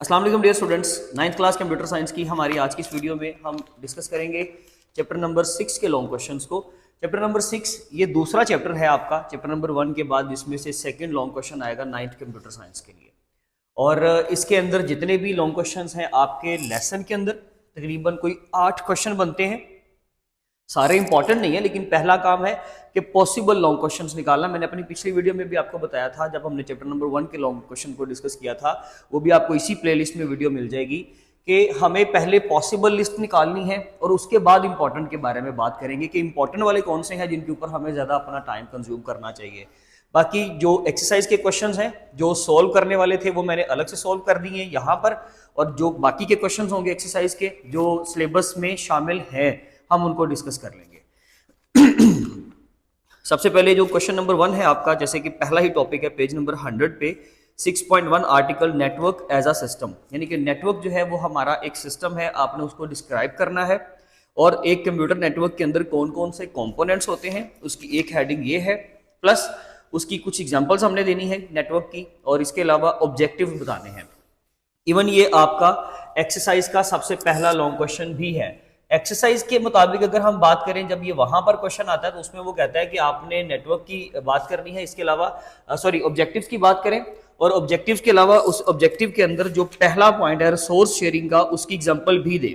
अस्सलाम वालेकुम dear students, ninth class computer science की हमारी आज की इस वीडियो में हम डिस्कस करेंगे चैप्टर नंबर 6 के लॉन्ग क्वेश्चंस को। चैप्टर नंबर 6 ये दूसरा चैप्टर है आपका चैप्टर नंबर 1 के बाद, जिसमें से सेकंड लॉन्ग क्वेश्चन आएगा नाइन्थ कंप्यूटर साइंस के लिए। और इसके अंदर जितने भी लॉन्ग क्वेश्चंस हैं आपके लेसन के अंदर तकरीबन कोई 8 क्वेश्चन बनते हैं। सारे इंपॉर्टेंट नहीं है, लेकिन पहला काम है कि पॉसिबल लॉन्ग क्वेश्चंस निकालना। मैंने अपनी पिछली वीडियो में भी आपको बताया था, जब हमने चैप्टर नंबर 1 के लॉन्ग क्वेश्चन को डिस्कस किया था, वो भी आपको इसी प्लेलिस्ट में वीडियो मिल जाएगी कि हमें पहले पॉसिबल लिस्ट निकालनी है और उसके बाद इंपॉर्टेंट के बारे में बात करेंगे कि इंपॉर्टेंट वाले कौन से हैं जिनके ऊपर हमें ज़्यादा अपना टाइम कंज्यूम करना चाहिए। बाकी जो एक्सरसाइज के क्वेश्चंस हैं जो सोल्व करने वाले थे वो मैंने अलग से सोल्व कर दिए हैं यहाँ पर, और जो बाकी के क्वेश्चंस होंगे एक्सरसाइज के जो सिलेबस में शामिल हैं हम उनको डिस्कस कर लेंगे। सबसे पहले जो क्वेश्चन नंबर 1 है आपका, जैसे कि पहला ही टॉपिक है पेज नंबर 100 पे 6.1 article network as a system, यानी कि नेटवर्क जो है वो हमारा एक सिस्टम है, आपने उसको डिस्क्राइब करना है। और एक कंप्यूटर नेटवर्क के अंदर कौन कौन से कंपोनेंट्स होते हैं उसकी एक हेडिंग ये है, प्लस उसकी कुछ एग्जांपल्स हमने देनी है नेटवर्क की, और इसके अलावा ऑब्जेक्टिव बताने हैं। इवन ये आपका एक्सरसाइज का सबसे पहला लॉन्ग क्वेश्चन भी है। एक्सरसाइज के मुताबिक अगर हम बात करें, जब ये वहां पर क्वेश्चन आता है तो उसमें वो कहता है कि आपने नेटवर्क की बात करनी है, इसके अलावा ऑब्जेक्टिव्स की बात करें, और ऑब्जेक्टिव्स के अलावा उस ऑब्जेक्टिव के अंदर जो पहला पॉइंट है रिसोर्स शेयरिंग का, उसकी एग्जांपल भी दे।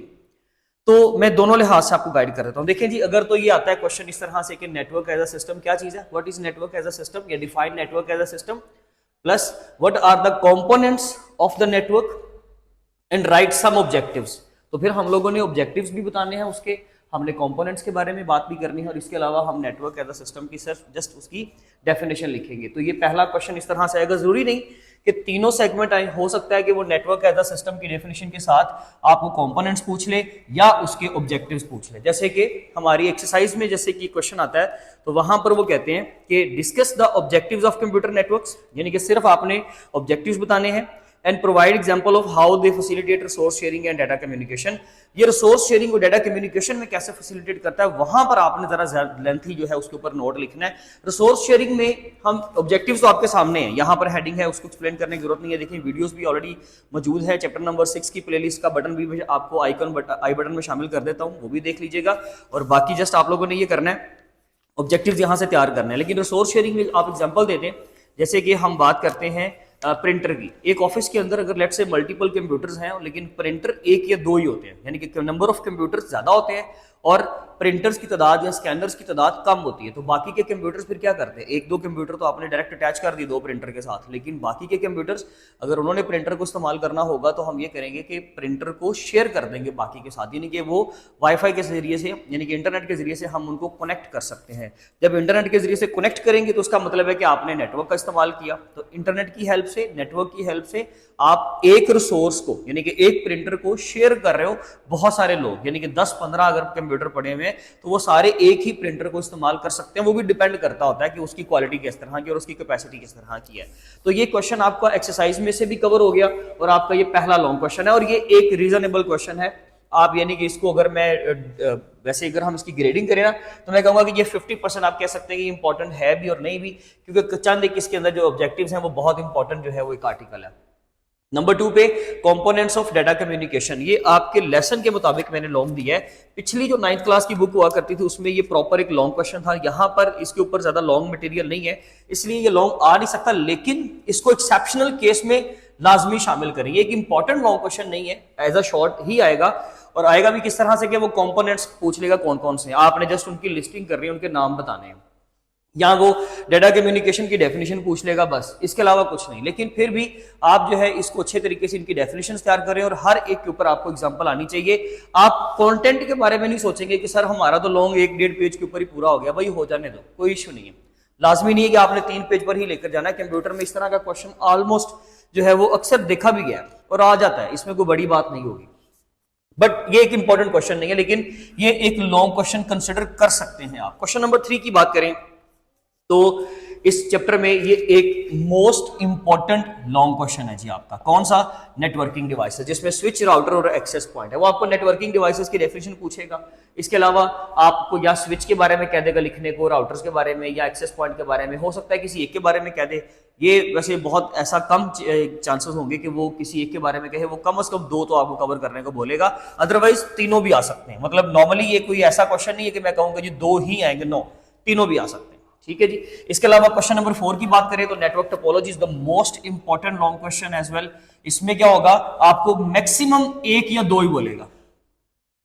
तो मैं दोनों लिहाज से आपको गाइड कर देता हूं। देखिए जी, अगर तो ये आता है क्वेश्चन इस तरह से कि नेटवर्क एज अ सिस्टम क्या चीज है, what is network as a system, या define network as a system, plus what are the components of the network and write some objectives. तो फिर हम लोगों ने ऑब्जेक्टिव्स भी बताने हैं उसके, हमने कंपोनेंट्स के बारे में बात भी करनी है, और इसके अलावा हम नेटवर्क एज अ सिस्टम की सिर्फ जस्ट उसकी डेफिनेशन लिखेंगे। तो ये पहला क्वेश्चन इस तरह से आएगा। जरूरी नहीं कि तीनों सेगमेंट आए, हो सकता है कि वो नेटवर्क एज अ सिस्टम की डेफिनेशन के साथ आपको कंपोनेंट्स पूछ ले या उसके ऑब्जेक्टिव्स पूछ ले। जैसे कि हमारी एक्सरसाइज में जैसे कि क्वेश्चन आता है तो वहां पर वो कहते हैं कि discuss the objectives of computer networks, यानी कि सिर्फ आपने ऑब्जेक्टिव्स बताने हैं, and provide example of how they facilitate resource sharing and data communication. ये रिसोर्स शेयरिंग और डाटा कम्युनिकेशन में कैसे फैसिलिटेट करता है, वहां पर आपने जरा लेंथी जो है उसके ऊपर नोट लिखना है। रिसोर्स शेयरिंग में हम ऑब्जेक्टिव्स तो आपके सामने हैं, यहाँ पर हेडिंग है, उसको एक्सप्लेन करने की जरूरत नहीं है। देखिए वीडियोस भी ऑलरेडी मौजूद है, चैप्टर नंबर 6 की प्लेलिस्ट का बटन भी आपको आई बटन में शामिल कर देता हूँ, वो भी देख लीजिएगा। और बाकी जस्ट आप लोगों ने ये करना है, ऑब्जेक्टिव्स यहाँ से तैयार करना है। लेकिन रिसोर्स शेयरिंग में आप एग्जाम्पल देते हैं, जैसे कि हम बात करते हैं प्रिंटर की। एक ऑफिस के अंदर अगर लेट से मल्टीपल कंप्यूटर्स हैं, लेकिन प्रिंटर एक या दो ही होते हैं, यानी कि नंबर ऑफ कंप्यूटर्स ज्यादा होते हैं और प्रिंटर्स की तादाद या स्कैनर्स की तादाद कम होती है, तो बाकी के कंप्यूटर्स फिर क्या करते हैं, एक दो कंप्यूटर तो आपने डायरेक्ट अटैच कर दी दो प्रिंटर के साथ, लेकिन बाकी के कंप्यूटर्स अगर उन्होंने प्रिंटर को इस्तेमाल करना होगा तो हम ये करेंगे कि प्रिंटर को शेयर कर देंगे बाकी के साथ, यानी कि वो वाईफाई के जरिए से, यानी कि इंटरनेट के जरिए से हम उनको कनेक्ट कर सकते हैं। जब इंटरनेट के जरिए से कनेक्ट करेंगे तो उसका मतलब है कि आपने नेटवर्क का इस्तेमाल किया। तो इंटरनेट की हेल्प से, नेटवर्क की हेल्प से आप एक रिसोर्स को, यानी कि एक प्रिंटर को शेयर कर रहे हो बहुत सारे लोग, यानी कि 10-15 अगर कंप्यूटर पड़े हुए हैं तो वो सारे एक ही प्रिंटर को इस्तेमाल कर सकते हैं। वो भी डिपेंड करता होता है कि उसकी क्वालिटी किस तरह की और उसकी कैपेसिटी किस तरह की है। तो ये क्वेश्चन आपका एक्सरसाइज में से भी कवर हो गया और आपका ये पहला लॉन्ग क्वेश्चन है, और ये एक रीजनेबल क्वेश्चन है। आप यानी कि इसको अगर मैं वैसे अगर हम इसकी ग्रेडिंग करें ना, तो मैं कहूंगा कि ये 50% आप कह सकते हैं कि इंपॉर्टेंट है भी और नहीं भी, क्योंकि चंद एक इसके अंदर जो ऑब्जेक्टिव्स हैं वो बहुत इंपॉर्टेंट जो है वो एक आर्टिकल है। नंबर 2 पे कंपोनेंट्स ऑफ डाटा कम्युनिकेशन, ये आपके लेसन के मुताबिक मैंने लॉन्ग दिया है। पिछली जो 9th क्लास की बुक हुआ करती थी उसमें ये प्रॉपर एक लॉन्ग क्वेश्चन था, यहाँ पर इसके ऊपर ज्यादा लॉन्ग मटेरियल नहीं है, इसलिए ये लॉन्ग आ नहीं सकता, लेकिन इसको एक्सेप्शनल केस में लाजमी शामिल करें। ये एक इंपॉर्टेंट लॉन्ग क्वेश्चन नहीं है, एज अ शॉर्ट ही आएगा, और आएगा भी किस तरह से कि वो कंपोनेंट्स पूछ लेगा कौन कौन से हैं, आपने जस्ट उनकी लिस्टिंग कर रही है, उनके नाम बताने हैं, या वो डाटा कम्युनिकेशन की डेफिनेशन पूछ लेगा, बस इसके अलावा कुछ नहीं। लेकिन फिर भी आप जो है इसको अच्छे तरीके से इनकी डेफिनेशन तैयार करें और हर एक के ऊपर आपको एग्जांपल आनी चाहिए। आप कंटेंट के बारे में नहीं सोचेंगे कि सर हमारा तो लॉन्ग 1-1.5 पेज के ऊपर ही पूरा हो गया, भाई हो जाने दो, कोई इशू नहीं है। लाजमी नहीं है कि आपने 3 पेज पर ही लेकर जाना है। कंप्यूटर में इस तरह का क्वेश्चन ऑलमोस्ट जो है वो अक्सर देखा भी गया है और आ जाता है, इसमें कोई बड़ी बात नहीं होगी। बट ये एक इंपॉर्टेंट क्वेश्चन नहीं है, लेकिन ये एक लॉन्ग क्वेश्चन कंसिडर कर सकते हैं आप। क्वेश्चन नंबर 3 की बात करें तो इस चैप्टर में ये एक मोस्ट इंपॉर्टेंट लॉन्ग क्वेश्चन है जी आपका, कौन सा, नेटवर्किंग डिवाइसेस, जिसमें स्विच, राउटर और एक्सेस पॉइंट है। वो आपको नेटवर्किंग डिवाइसेस की डेफिनेशन पूछेगा, इसके अलावा आपको या स्विच के बारे में कह देगा लिखने को, राउटर्स के बारे में या एक्सेस पॉइंट के बारे में, हो सकता है किसी एक के बारे में कह दे, ये वैसे बहुत ऐसा कम चांसेस होंगे कि वो किसी एक के बारे में कहे, वो कम से कम 2 तो आपको कवर करने को बोलेगा, अदरवाइज तीनों भी आ सकते हैं। मतलब नॉर्मली ये कोई ऐसा क्वेश्चन नहीं है कि मैं कहूंगा जी 2 ही आएंगे, नो, तीनों भी आ सकते हैं। ठीक है जी। इसके अलावा क्वेश्चन नंबर 4 की बात करें तो network topology is the most important long question as well. इसमें क्या होगा, आपको मैक्सिमम 1 या 2 ही बोलेगा,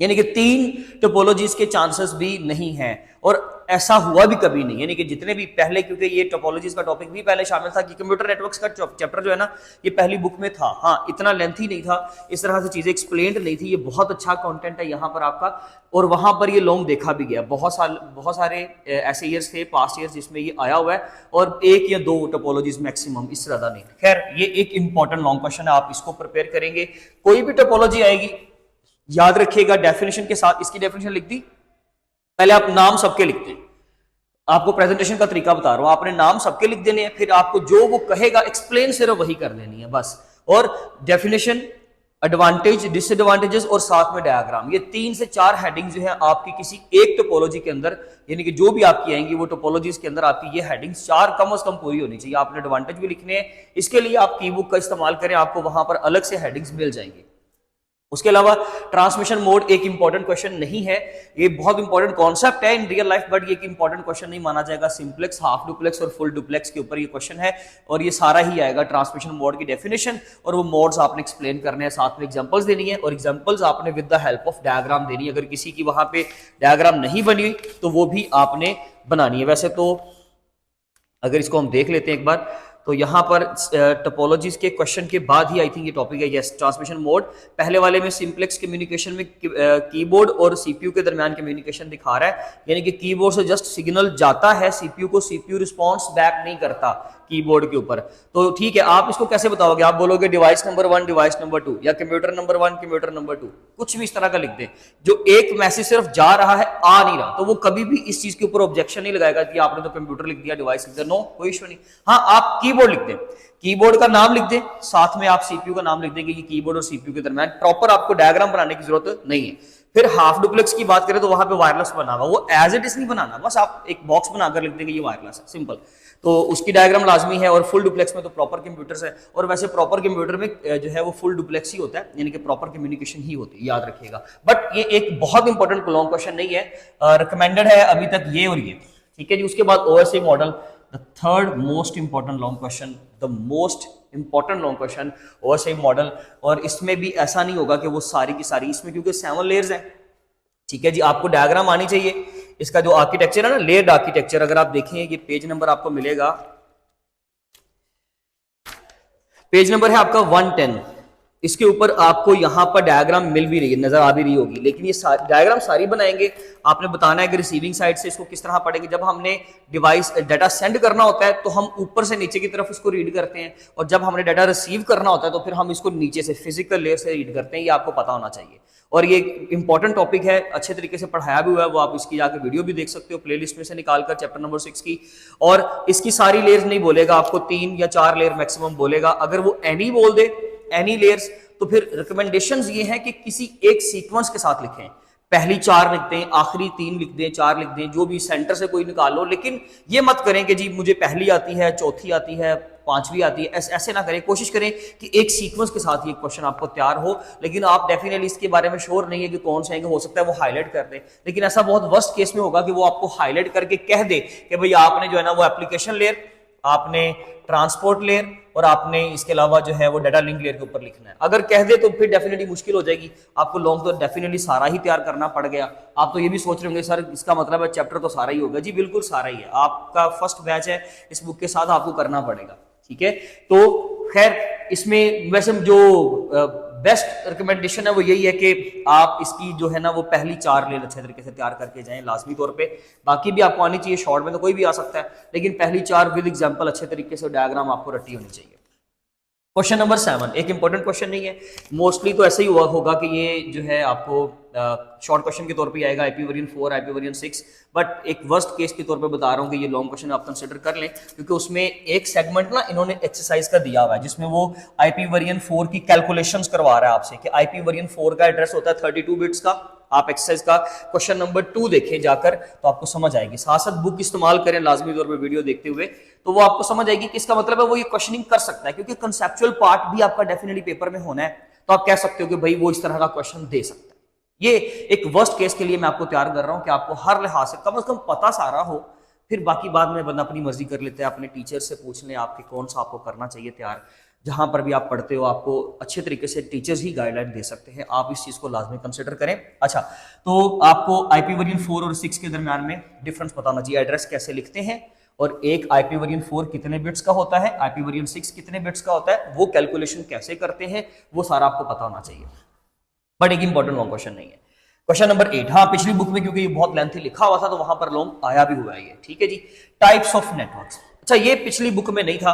यानी कि 3 टोपोलॉजीज के चांसेस भी नहीं है, और ऐसा हुआ भी कभी नहीं। यानी कि जितने भी पहले, क्योंकि ये टोपोलॉजीज का टॉपिक भी पहले शामिल था कि कंप्यूटर नेटवर्क्स का चैप्टर जो है ना, ये पहली बुक में था। हाँ, इतना लेंथी नहीं था, इस तरह से चीजें एक्सप्लेन्ड नहीं थी। ये बहुत अच्छा कंटेंट है यहाँ पर आपका, और वहां पर ये लॉन्ग देखा भी गया। बहुत सारे ऐसे ईयर्स थे, पास्ट ईयर्स, जिसमें ये आया हुआ है, और 1 या 2 टोपोलॉजीज मैक्सिमम, इससे ज्यादा नहीं। खैर, ये एक इंपॉर्टेंट लॉन्ग क्वेश्चन है, आप इसको प्रिपेयर करेंगे। कोई भी टोपोलॉजी आएगी, याद रखिएगा डेफिनेशन के साथ। इसकी डेफिनेशन लिख दी, पहले आप नाम सबके लिखते हैं, आपको प्रेजेंटेशन का तरीका बता रहा हूं, आपने नाम सबके लिख देने हैं, फिर आपको जो वो कहेगा एक्सप्लेन सिर्फ वही कर लेनी है बस, और डेफिनेशन, एडवांटेज, डिसएडवांटेजेस, और साथ में डायग्राम। ये 3 से 4 हेडिंग जो है आपकी किसी एक टोपोलॉजी के अंदर, यानी कि जो भी आपकी आएंगी वो टोपोलॉजीज के अंदर आपकी ये हेडिंग्स 4 कम से कम पूरी होनी चाहिए। आपने एडवांटेज भी लिखने हैं, इसके लिए आप की बुक का इस्तेमाल करें, आपको वहां पर अलग से हेडिंग्स मिल जाएंगी। उसके अलावा ट्रांसमिशन मोड एक इंपॉर्टेंट क्वेश्चन नहीं है, ये बहुत इंपॉर्टेंट कॉन्सेप्ट है इन रियल लाइफ, बट ये एक इंपॉर्टेंट क्वेश्चन नहीं माना जाएगा। सिंप्लेक्स, हाफ डुप्लेक्स और फुल डुप्लेक्स के ऊपर ये क्वेश्चन है, और ये सारा ही आएगा ट्रांसमिशन मोड की डेफिनेशन, और वो मोड्स आपने एक्सप्लेन करने हैं, साथ में एग्जांपल्स देनी है, और एग्जांपल्स आपने with the help of diagram देनी है। अगर किसी की वहां पे डायग्राम नहीं बनी तो वो भी आपने बनानी है। वैसे तो अगर इसको हम देख लेते हैं एक बार, तो यहाँ पर टोपोलॉजीज के क्वेश्चन के बाद ही आई थिंक ये टॉपिक है, यस, ट्रांसमिशन मोड। पहले वाले में सिंप्लेक्स कम्युनिकेशन में कीबोर्ड और सीपीयू के दरमियान कम्युनिकेशन दिखा रहा है, यानी कि कीबोर्ड से जस्ट सिग्नल जाता है सीपीयू को, सीपीयू रिस्पॉन्स बैक नहीं करता कीबोर्ड के ऊपर। तो ठीक है, आप इसको कैसे बताओगे, आप बोलोगे डिवाइस नंबर 1, डिवाइस नंबर 2, या कंप्यूटर नंबर 1, कंप्यूटर नंबर 2, कुछ भी इस तरह का लिख दे। जो एक मैसेज सिर्फ जा रहा है, आ नहीं रहा, तो वो कभी भी इस चीज के ऊपर ऑब्जेक्शन नहीं लगाएगा कि आपने तो कंप्यूटर लिख दिया, डिवाइस लिख दिया, नो, कोई इशू नहीं। हाँ, आप कीबोर्ड लिख दें, कीबोर्ड का नाम लिख दें, साथ में आप सीपीयू का नाम लिख देंगे कि कीबोर्ड और सीपीयू के दरमियान प्रॉपर आपको डायग्राम बनाने की जरूरत नहीं है। फिर हाफ डुप्लेक्स की बात करें तो वहां पे वायरलेस बना हुआ, वो एज इट इज नहीं बनाना, बस आप एक बॉक्स बनाकर लिख देंगे ये वायरलेस है, सिंपल, तो उसकी डायग्राम लाजमी है। और फुल डुप्लेक्स में तो प्रॉपर कंप्यूटर्स है, और वैसे प्रॉपर कंप्यूटर में जो है वो फुल डुप्लेक्स ही होता है, यानी कि प्रॉपर कम्युनिकेशन ही होती है, याद रखिएगा। बट ये एक बहुत इंपॉर्टेंट लॉन्ग क्वेश्चन नहीं है, रिकमेंडेड है अभी तक ये और ये। ठीक है जी। उसके बाद OSA model, the third most important long question, the most important long question, OSA model. और इसमें भी ऐसा नहीं होगा कि वो सारी की सारी, इसमें क्योंकि 7 लेयर्स हैं, ठीक है जी, आपको डायग्राम आनी चाहिए। इसका जो आर्किटेक्चर है ना, लेयर्ड आर्किटेक्चर, अगर आप देखें ये पेज नंबर आपको मिलेगा, पेज नंबर है आपका 110, इसके ऊपर आपको यहां पर डायग्राम मिल भी रही है, नजर आ भी रही होगी, लेकिन ये डायग्राम सारी बनाएंगे, आपने बताना है कि रिसीविंग साइड से इसको किस तरह पढ़ेंगे। जब हमने डिवाइस डाटा सेंड करना होता है तो हम ऊपर से नीचे की तरफ इसको रीड करते हैं, और जब हमने डाटा रिसीव करना होता है तो फिर हम इसको नीचे से फिजिकल लेयर से रीड करते हैं, ये आपको पता होना चाहिए। और ये इंपॉर्टेंट टॉपिक है, अच्छे तरीके से पढ़ाया भी हुआ है, वो आप इसकी जाकर वीडियो भी देख सकते हो प्लेलिस्ट में से निकालकर, चैप्टर नंबर 6 की। और इसकी सारी लेयर्स नहीं बोलेगा आपको, 3 या 4 लेयर मैक्सिमम बोलेगा। अगर वो एनी बोल दे, एनी लेयर्स, तो फिर रिकमेंडेशंस ये है कि किसी एक सीक्वेंस के साथ लिखें, पहली 4 लिख दें, आखिरी 3 लिख दें, 4 लिख दें, जो भी सेंटर से कोई निकाल लो। लेकिन ये मत करें कि जी मुझे पहली आती है, चौथी आती है, 5वीं आती है, ऐसे ना करें। कोशिश करें कि एक सीक्वेंस के साथ ये क्वेश्चन आपको तैयार हो, लेकिन आप डेफिनेटली इसके बारे में श्योर नहीं है कि कौन से आएंगे, हो सकता है वो हाईलाइट कर दे, लेकिन ऐसा बहुत वर्स्ट केस में होगा कि वो आपको हाईलाइट करके कह दे कि भाई आपने जो है ना वो एप्लीकेशन लेयर, आपने ट्रांसपोर्ट लेयर, और आपने इसके अलावा जो है वो डाटा लिंक लेयर के ऊपर लिखना है। अगर कह दे तो फिर डेफिनेटली मुश्किल हो जाएगी, आपको लॉन्ग तो डेफिनेटली सारा ही तैयार करना पड़ गया। आप तो ये भी सोच रहे होंगे सर इसका मतलब है चैप्टर तो सारा ही होगा, जी बिल्कुल सारा ही है, आपका फर्स्ट बैच है, इस बुक के साथ आपको करना पड़ेगा, ठीक है। तो खैर इसमें वैसे जो बेस्ट रिकमेंडेशन है वो यही है कि आप इसकी जो है ना वो पहली 4 लेयर अच्छे तरीके से तैयार करके जाएं लाजमी तौर पे। बाकी भी आपको आनी चाहिए, शॉर्ट में तो कोई भी आ सकता है, लेकिन पहली 4 विद एग्जांपल अच्छे तरीके से डायग्राम आपको रटी होनी चाहिए। क्वेश्चन नंबर 7 एक इंपॉर्टेंट क्वेश्चन नहीं है, मोस्टली तो ऐसा ही हुआ होगा कि ये जो है आपको शॉर्ट क्वेश्चन के तौर पे आएगा, IP variant 4, IP variant 6, but एक वर्स्ट केस के तौर पे बता रहा हूँ कि ये लॉन्ग क्वेश्चन आप कंसिडर कर लें, क्योंकि उसमें एक सेगमेंट ना इन्होंने एक्सरसाइज का दिया हुआ है जिसमें वो आईपी वेरिएंट 4 की कैलकुलेशंस करवा रहा है आपसे कि आईपी वेरिएंट 4 का एड्रेस होता है 32 बिट्स का, आप एक्सरसाइज का क्वेश्चन नंबर 2 देखें जाकर, तो आपको समझ आएगी। साथ साथ बुक इस्तेमाल करें लाजमी तौर पर वीडियो देखते हुए, तो वो आपको समझ आएगी कि इसका मतलब है वो ये क्वेश्चनिंग कर सकता है, क्योंकि कंसेप्चुअल पार्ट भी आपका डेफिनेटली पेपर में होना है। तो आप कह सकते हो कि भाई वो इस तरह का क्वेश्चन दे सकता है। ये एक वर्स्ट केस के लिए मैं आपको तैयार कर रहा हूं कि आपको हर लिहाज से कम पता सारा हो, फिर बाकी बाद में बंदा अपनी मर्जी कर लेता है। अपने टीचर से पूछ लें आपके कौन सा आपको करना चाहिए तैयार। जहां पर भी आप पढ़ते हो आपको अच्छे तरीके से टीचर्स ही गाइडलाइन दे सकते हैं, आप इस चीज को लाजमी कंसिडर करें। अच्छा, तो आपको आईपी वेरिएंट 4 और 6 के दरमियान में डिफरेंस बताना चाहिए। एड्रेस कैसे लिखते हैं, और एक आईपी वेरिएंट 4 कितने बिट्स का होता है, आईपी वेरिएंट 6 कितने बिट्स का होता है, वो कैलकुलेशन कैसे करते हैं, वो सारा आपको पता होना चाहिए। बट एक इंपॉर्टेंट लॉन्ग क्वेश्चन नहीं है। क्वेश्चन नंबर 8, हाँ पिछली बुक में क्योंकि ये बहुत लेंथी लिखा हुआ था तो वहां पर लॉन्ग आया भी हुआ है ये, ठीक है जी। टाइप्स ऑफ नेटवर्क्स, अच्छा ये पिछली बुक में नहीं था,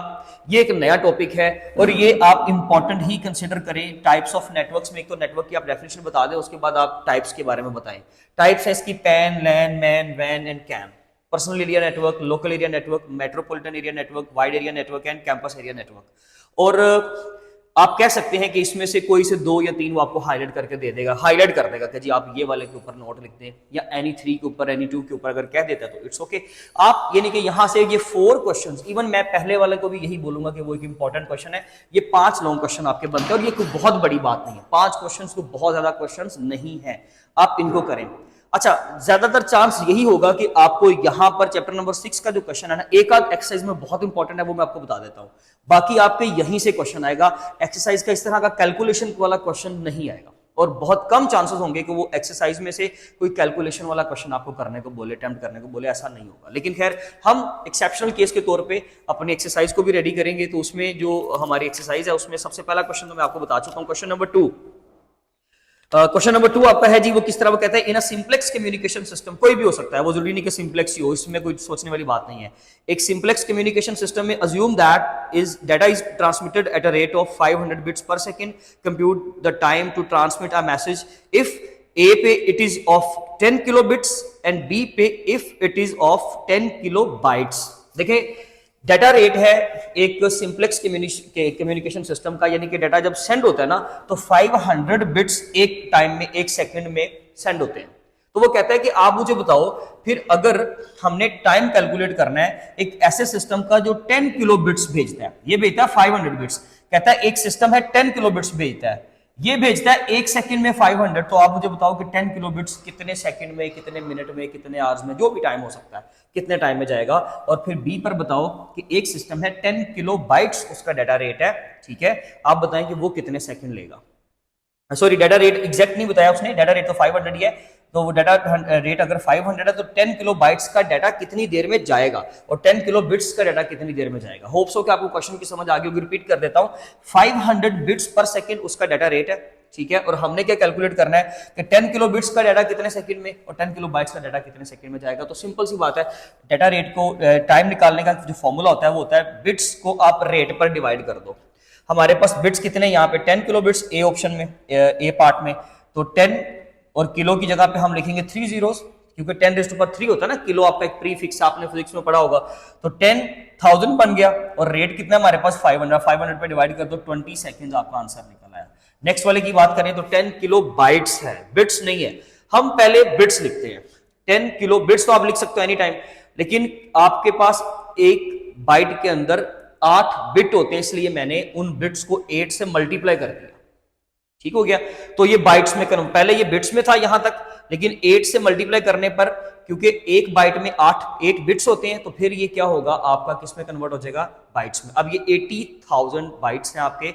ये एक नया टॉपिक है और ये आप इंपॉर्टेंट ही कंसिडर करें। टाइप्स ऑफ नेटवर्क्स में एक तो नेटवर्क की आप डेफिनेशन बता दें, उसके बाद आप टाइप्स के बारे में बताएं। टाइप्स है इसकी पैन, लैन, मैन, वैन and CAN. Personal area network, local area network, metropolitan area network, wide area network and campus area network. और आप कह सकते हैं कि इसमें से कोई से 2 या 3 वो आपको हाईलाइट करके दे देगा, हाईलाइट कर देगा कि जी आप ये वाले के ऊपर नोट लिख दें, या एनी 3 के ऊपर, एनी 2 के ऊपर अगर कह देता है तो इट्स ओके। आप यानी कि यहां से ये 4 क्वेश्चंस, इवन मैं पहले वाले को भी यही बोलूंगा कि वो एक इंपॉर्टेंट क्वेश्चन है। ये 5 लॉन्ग क्वेश्चन आपके बनते हैं और ये कोई बहुत बड़ी बात नहीं है, 5 क्वेश्चन को बहुत ज्यादा क्वेश्चन नहीं है, आप इनको करें। अच्छा, ज्यादातर चांस यही होगा कि आपको यहां पर चैप्टर नंबर 6 का जो क्वेश्चन है ना, एक आध एक्सरसाइज में बहुत इंपॉर्टेंट है, वो मैं आपको बता देता हूं। बाकी आपके यहीं से क्वेश्चन आएगा, एक्सरसाइज का इस तरह का कैलकुलेशन वाला क्वेश्चन नहीं आएगा, और बहुत कम चांसेस होंगे कि वो एक्सरसाइज में से कोई कैलकुलेशन वाला क्वेश्चन आपको करने को बोले, अटेम्प्ट करने को बोले, ऐसा नहीं होगा। लेकिन खैर हम एक्सेप्शनल केस के तौर पे अपनी एक्सरसाइज को भी रेडी करेंगे, तो उसमें जो हमारी एक्सरसाइज है उसमें सबसे पहला क्वेश्चन तो मैं आपको बता चुका हूं, क्वेश्चन नंबर 2। क्वेश्चन नंबर 2 आपका है जी, वो किस तरह वो कहता है, इन अ सिंप्लेक्स कम्युनिकेशन सिस्टम, कोई भी हो सकता है, वो जरूरी नहीं कि सिंप्लेक्स ही हो, इसमें कोई सोचने वाली बात नहीं है। एक सिंप्लेक्स कम्युनिकेशन सिस्टम में assume that data is transmitted at a rate of 500 bits per second, compute the time to transmit a message if A पे it is of 10 kilo bits and B पे if it is of 10 kilo bytes. देखिए data rate है एक simplex communication system का, यानी कि data जब send होता है ना तो 500 बिट्स एक टाइम में, एक सेकंड में सेंड होते हैं। तो वो कहता है कि आप मुझे बताओ फिर अगर हमने टाइम कैलकुलेट करना है एक ऐसे सिस्टम का जो 10 किलो बिट्स भेजता है, ये भेजता है 500 बिट्स, कहता है एक सिस्टम है 10 किलो बिट्स भेजता है, ये भेजता है एक सेकंड में 500, तो आप मुझे बताओ कि 10 किलो बिट्स कितने सेकंड में, कितने मिनट में, कितने आवर्स में, जो भी टाइम हो सकता है, कितने टाइम में जाएगा। और फिर बी पर बताओ कि एक सिस्टम है 10 किलो बाइट्स उसका डाटा रेट है, ठीक है, आप बताएं कि वो कितने सेकंड लेगा। सॉरी, डाटा रेट एग्जैक्ट नहीं बताया उसने, डाटा रेट तो 500 ही है, तो वो डाटा रेट अगर 500 है तो 10 किलो बाइट्स का डाटा कितनी देर में जाएगा और 10 किलो बिट्स का डाटा कितनी देर में जाएगा। होप सो कि आपको क्वेश्चन की समझ आ गई होगी, रिपीट कर देता हूं। 500 बिट्स पर सेकंड उसका डाटा रेट है, ठीक है, और हमने क्या कैलकुलेट करना है कि 10 किलो बिट्स का डाटा कितने सेकंड में और 10 किलो बाइट्स का डाटा कितने सेकंड में जाएगा। तो सिंपल सी बात है, डाटा रेट को टाइम निकालने का जो फॉर्मूला होता है वो होता है बिट्स को आप रेट पर डिवाइड कर दो। हमारे पास बिट्स कितने, यहाँ पे 10 किलो बिट्स ए ऑप्शन में, ए पार्ट में, तो 10 और किलो की जगह पे हम लिखेंगे 3 zeros, क्योंकि 10⁻³ होता है ना, किलो आपका एक प्रीफिक्स आपने फिजिक्स में पढ़ा होगा, तो 10,000 बन गया और रेट कितना हमारे पास 500 पे डिवाइड कर दो, 20 सेकंड आपका आंसर निकल आया। नेक्स्ट वाले की बात करें तो 10 किलो बाइट्स है, बिट्स नहीं है, हम पहले बिट्स लिखते हैं। 10 किलो बिट्स तो आप लिख सकते हो एनी टाइम, लेकिन आपके पास एक बाइट के अंदर 8 बिट होते हैं, इसलिए मैंने उन बिट्स को 8 से मल्टीप्लाई कर दिया, ठीक हो गया। तो ये बाइट्स में करूं, पहले ये बिट्स में था यहां तक, लेकिन 8 से मल्टीप्लाई करने पर, क्योंकि एक बाइट में 8 बिट्स होते हैं, तो फिर ये क्या होगा आपका, किस में कन्वर्ट हो जाएगा, बाइट्स में। अब ये 80,000 बाइट्स हैं आपके,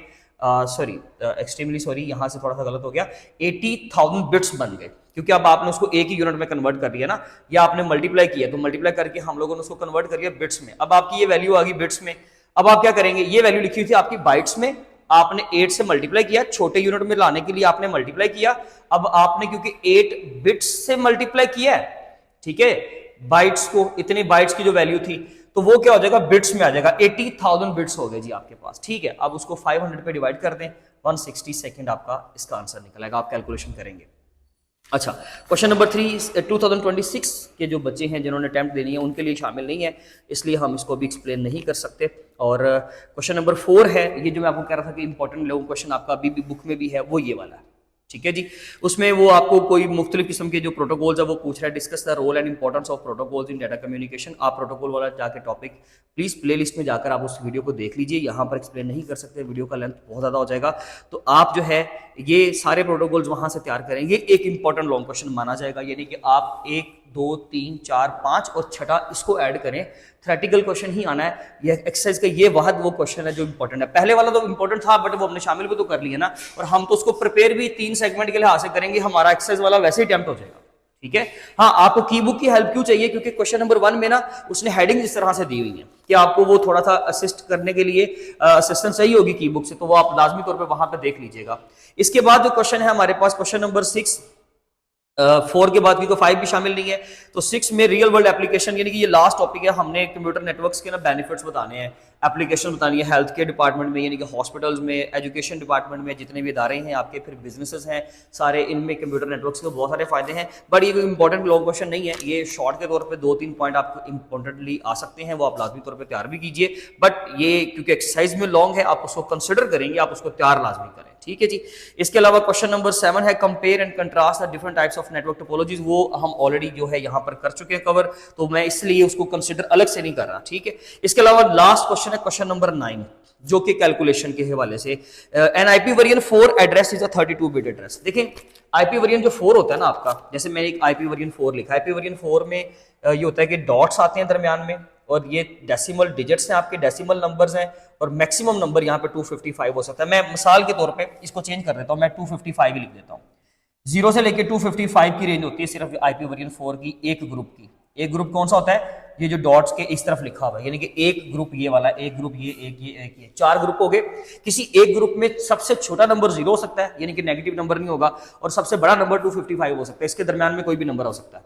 सॉरी एक्सट्रीमली सॉरी, यहां से थोड़ा सा गलत हो गया, 80,000 बिट्स बन गए, क्योंकि अब आपने उसको एक ही यूनिट में कन्वर्ट कर दिया ना, या आपने मल्टीप्लाई किया, तो मल्टीप्लाई करके हम लोगों ने उसको कन्वर्ट कर दिया बिट्स में। अब आपकी ये वैल्यू आ गई बिट्स में। अब आप क्या करेंगे, ये वैल्यू लिखी हुई थी आपकी बाइट्स में, आपने 8 से मल्टीप्लाई किया, छोटे यूनिट में लाने के लिए आपने मल्टीप्लाई किया। अब आपने क्योंकि 8 बिट्स से मल्टीप्लाई किया है, ठीक है, बाइट्स को, इतने बाइट्स की जो वैल्यू थी, तो वो क्या हो जाएगा, बिट्स में आ जाएगा। 80,000 बिट्स हो गए जी आपके पास, ठीक है। अब उसको 500 पे डिवाइड कर दें, 160 सेकंड आपका इसका आंसर निकलेगा, आप कैलकुलेशन करेंगे। अच्छा, क्वेश्चन नंबर 3 2026 के जो बच्चे हैं जिन्होंने अटेम्प्ट देनी है उनके लिए शामिल नहीं है, इसलिए हम इसको भी एक्सप्लेन नहीं कर सकते। और क्वेश्चन नंबर 4 है, ये जो मैं आपको कह रहा था कि इंपॉर्टेंट लोग क्वेश्चन आपका अभी भी बुक में भी है, वो ये वाला है, ठीक है जी। उसमें वो आपको कोई मुख्तलिफ किस्म के जो प्रोटोकॉल्स है वो पूछ रहा है, discuss the role and importance of protocols in data communication. आप प्रोटोकॉल वाला जाके टॉपिक प्लीज प्लेलिस्ट में जाकर आप उस वीडियो को देख लीजिए, यहाँ पर एक्सप्लेन नहीं कर सकते, वीडियो का लेंथ बहुत ज़्यादा हो जाएगा। तो आप जो है ये सारे प्रोटोकॉल्स वहाँ से तैयार करेंगे, एक इंपॉर्टेंट लॉन्ग क्वेश्चन माना जाएगा, यानी कि आप 1 2 3 4 5 और छठा इसको ऐड करें, थ्योरेटिकल क्वेश्चन ही आना है। ये एक्सरसाइज का ये वाहद वो क्वेश्चन है जो इंपॉर्टेंट है। पहले वाला तो इंपॉर्टेंट था बट वो हमने शामिल भी तो कर लिया ना, और हम तो उसको प्रिपेयर भी 3 सेगमेंट के लिहाज से करेंगे, हमारा एक्सरसाइज वाला वैसे ही अटेम्प्ट हो जाएगा। ठीक है। हाँ, आपको की बुक की हेल्प क्यों चाहिए, क्योंकि क्वेश्चन नंबर 1 में ना उसने हेडिंग इस तरह से दी हुई है कि आपको वो थोड़ा सा असिस्ट करने के लिए असिस्टेंस चाहिए होगी की बुक से, तो वो आप लाजमी तौर पे वहां पे देख लीजिएगा। इसके बाद जो क्वेश्चन है हमारे पास क्वेश्चन नंबर 6, 4 के बाद भी 5 भी शामिल नहीं है, तो 6 में रियल वर्ल्ड एप्लीकेशन, यानी कि ये लास्ट टॉपिक है। हमने कंप्यूटर नेटवर्क्स के ना बेनिफिट्स बताने हैं, एप्लीकेशन बतानी है हेल्थ केयर डिपार्टमेंट में, यानी कि हॉस्पिटल्स में, एजुकेशन डिपार्टमेंट में, जितने भी इदारे हैं आपके, फिर बिजनेसेस हैं सारे, इनमें कंप्यूटर नेटवर्क्स के बहुत सारे फायदे हैं। बट ये कोई इंपॉर्टेंट लॉन्ग क्वेश्चन नहीं है, ये शॉर्ट के तौर पे 2-3 पॉइंट आपको इंपॉर्टेंटली आ सकते हैं, वो आप लाजमी तौर पर तैयार भी कीजिए। बट ये क्योंकि एक्सरसाइज में लॉन्ग है, आप उसको कंसिडर करेंगे, आप उसको तैयार लाजमी करें। ठीक है जी। इसके अलावा क्वेश्चन नंबर 7 है compare and contrast the different types of network topologies, वो हम ऑलरेडी जो है यहाँ पर कर चुके हैं कवर, तो मैं इसलिए उसको कंसिडर अलग से नहीं कर रहा। ठीक है। इसके अलावा लास्ट क्वेश्चन है क्वेश्चन नंबर 9, जो कि कैलकुलेशन के हवाले से, N IP variant 4 address is a 32 bit address. देखें आईपी वेरिएंट जो 4 होता है ना आपका, जैसे मैंने एक आईपी वेरिएंट 4 लिखा, आईपी वेरिएंट 4 में ये होता है कि डॉट्स आते हैं दरमियान में, और ये डेसिमल डिजिट्स हैं आपके, डेसिमल नंबर्स हैं, और मैक्सिमम नंबर यहाँ पे 255 हो सकता है। मैं मिसाल के तौर पे इसको चेंज कर देता हूँ, मैं 255 ही लिख देता हूँ। 0 से लेके 255 की रेंज होती है सिर्फ आईपी वेरिएंट 4 की, एक ग्रुप की। एक ग्रुप कौन सा होता है, ये जो डॉट्स के इस तरफ लिखा हुआ है, यानी कि एक ग्रुप ये वाला, एक ग्रुप ये, एक ये 4 ग्रुप हो गए। किसी एक ग्रुप में सबसे छोटा नंबर 0 हो सकता है, यानी कि नेगेटिव नंबर नहीं होगा, और सबसे बड़ा नंबर 255 हो सकता है, इसके दरमियान में कोई भी नंबर हो सकता है।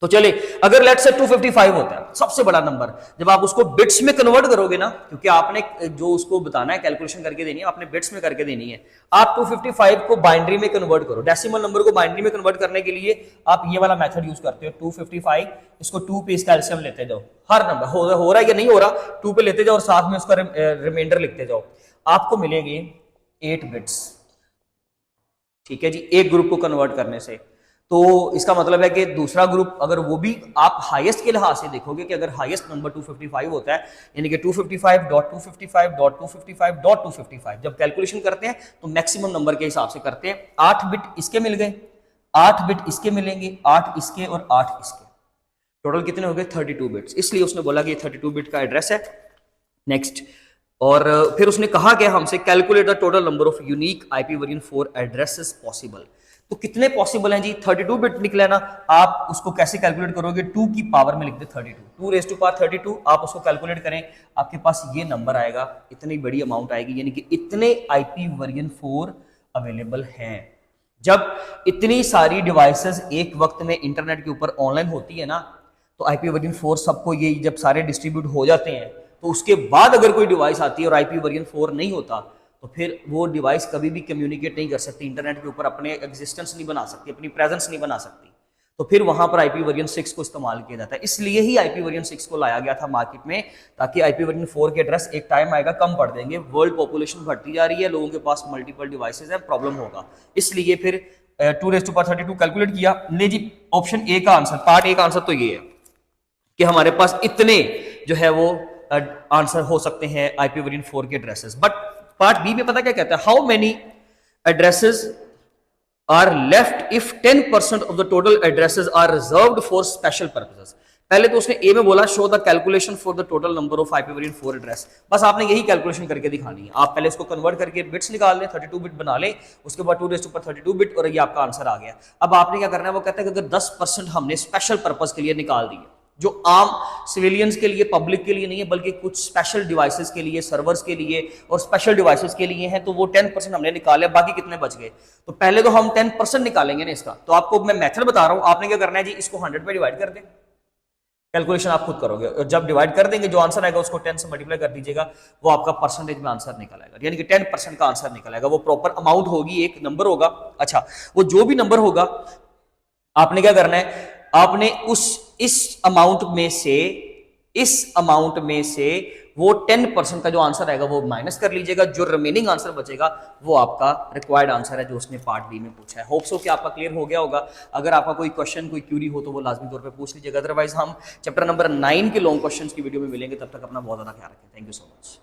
तो चले, अगर लेट्स से 255 होता है सबसे बड़ा नंबर, जब आप उसको बिट्स में कन्वर्ट करोगे ना, क्योंकि आपने जो उसको बताना है, कैलकुलेशन करके देनी है, आपने बिट्स में करके देनी है। आप 255 को बाइनरी में कन्वर्ट करो, डेसिमल नंबर को बाइनरी में कन्वर्ट करने के लिए आप ये वाला मेथड यूज करते हो, 255, इसको 2 पे इसका एलसीएम लेते जाओ, हर नंबर हो रहा है या नहीं हो रहा, 2 पे लेते जाओ और साथ में उसका रिमाइंडर लिखते जाओ, आपको मिलेंगे 8 बिट्स। ठीक है जी, एक ग्रुप को कन्वर्ट करने से। तो इसका मतलब है कि दूसरा ग्रुप, अगर वो भी आप हाईएस्ट के लिहाज से देखोगे कि अगर हाईएस्ट नंबर 255 होता है, यानी कि 255.255.255.255, जब कैलकुलेशन करते हैं तो मैक्सिमम नंबर के हिसाब से करते हैं। 8 बिट इसके मिल गए, 8 बिट इसके मिलेंगे, 8 इसके और 8 इसके, टोटल कितने हो गए 32 बिट्स। इसलिए उसने बोला कि 32 बिट का एड्रेस है। नेक्स्ट, और फिर उसने कहा कि हमसे calculate the total number of unique IP variant 4 addresses possible. तो कितने पॉसिबल हैं जी, 32 बिट निकला ना, आप उसको कैसे कैलकुलेट करोगे, 2 की पावर में लिख दे 32, 2 रेज़ टू पावर 32, आप उसको कैलकुलेट करें, आपके पास ये नंबर आएगा, इतनी बड़ी अमाउंट आएगी, यानी कि इतने आईपी वेरिएंट 4 अवेलेबल हैं। जब इतनी सारी डिवाइसेस एक वक्त में इंटरनेट के ऊपर ऑनलाइन होती है ना, तो आईपी वेरिएंट 4 सबको ये जब सारे डिस्ट्रीब्यूट हो जाते हैं, तो उसके बाद अगर कोई डिवाइस आती है और आईपी वेरिएंट 4 नहीं होता, तो फिर वो डिवाइस कभी भी कम्युनिकेट नहीं कर सकती इंटरनेट के ऊपर, अपने एग्जिस्टेंस नहीं बना सकती, अपनी प्रेजेंस नहीं बना सकती। तो फिर वहां पर आईपी वेरिएंट 6 को इस्तेमाल किया जाता है। इसलिए ही आईपी वेरिएंट 6 को लाया गया था मार्केट में, ताकि आईपी वेरिएंट 4 के एड्रेस एक टाइम आएगा कम पड़ देंगे, वर्ल्ड पॉपुलेशन बढ़ती जा रही है, लोगों के पास मल्टीपल डिवाइसेज है, प्रॉब्लम होगा। इसलिए फिर 2 रेज़ टू पावर 32 कैलकुलेट किया। ले जी, ऑप्शन ए का आंसर, पार्ट ए का आंसर तो ये है कि हमारे पास इतने जो है वो आंसर हो सकते हैं आईपी वेरिएंट 4 के एड्रेसेस। बट पार्ट बी में पता क्या कहता है, how many addresses are left if 10% of the total addresses are reserved for special purposes. पहले तो उसने ए में बोला show the calculation for the total number of IP variant 4 address, बस आपने यही कैलकुलेशन करके दिखानी है। आप पहले इसको कन्वर्ट करके बिट्स निकाल लें, 32 बिट बना लें, उसके बाद 2 रेज़ टू पावर 32 बिट, और ये आपका आंसर आ गया। अब आपने क्या करना है, वो कहता है कि अगर 10% हमने स्पेशल पर्पज के लिए निकाल दिए, जो आम सिविलियंस के लिए, पब्लिक के लिए नहीं है, बल्कि कुछ स्पेशल डिवाइसेस के लिए, सर्वर्स के लिए और स्पेशल डिवाइसेस के लिए हैं, तो वो 10% हमने निकाले, बाकी कितने बच गए। तो पहले तो हम 10% निकालेंगे ना इसका। तो आपको मैं मेथड बता रहा हूं, आपने क्या करना है जी, इसको 100 पे डिवाइड कर दें, कैलकुलेशन आप खुद करोगे, और जब डिवाइड कर देंगे जो आंसर आएगा उसको 10 से मल्टीप्लाई कर दीजिएगा, वो आपका परसेंटेज में आंसर निकल आएगा, यानी कि 10% का आंसर निकल आएगा। वो प्रॉपर अमाउंट होगी, एक नंबर होगा। अच्छा, वो जो भी नंबर होगा, आपने क्या करना है, आपने इस अमाउंट में से वो 10% का जो आंसर आएगा वो माइनस कर लीजिएगा, जो रिमेनिंग आंसर बचेगा वो आपका रिक्वायर्ड आंसर है जो उसने पार्ट बी में पूछा है। होप सो कि आपका क्लियर हो गया होगा। अगर आपका कोई क्वेश्चन कोई क्यूरी हो तो वो लाजमी तौर पे पूछ लीजिएगा, अदरवाइज हम चैप्टर नंबर 9 के लॉन्ग क्वेश्चंस की वीडियो में मिलेंगे। तब तक अपना बहुत ज़्यादा ख्याल रखें। Thank you so much.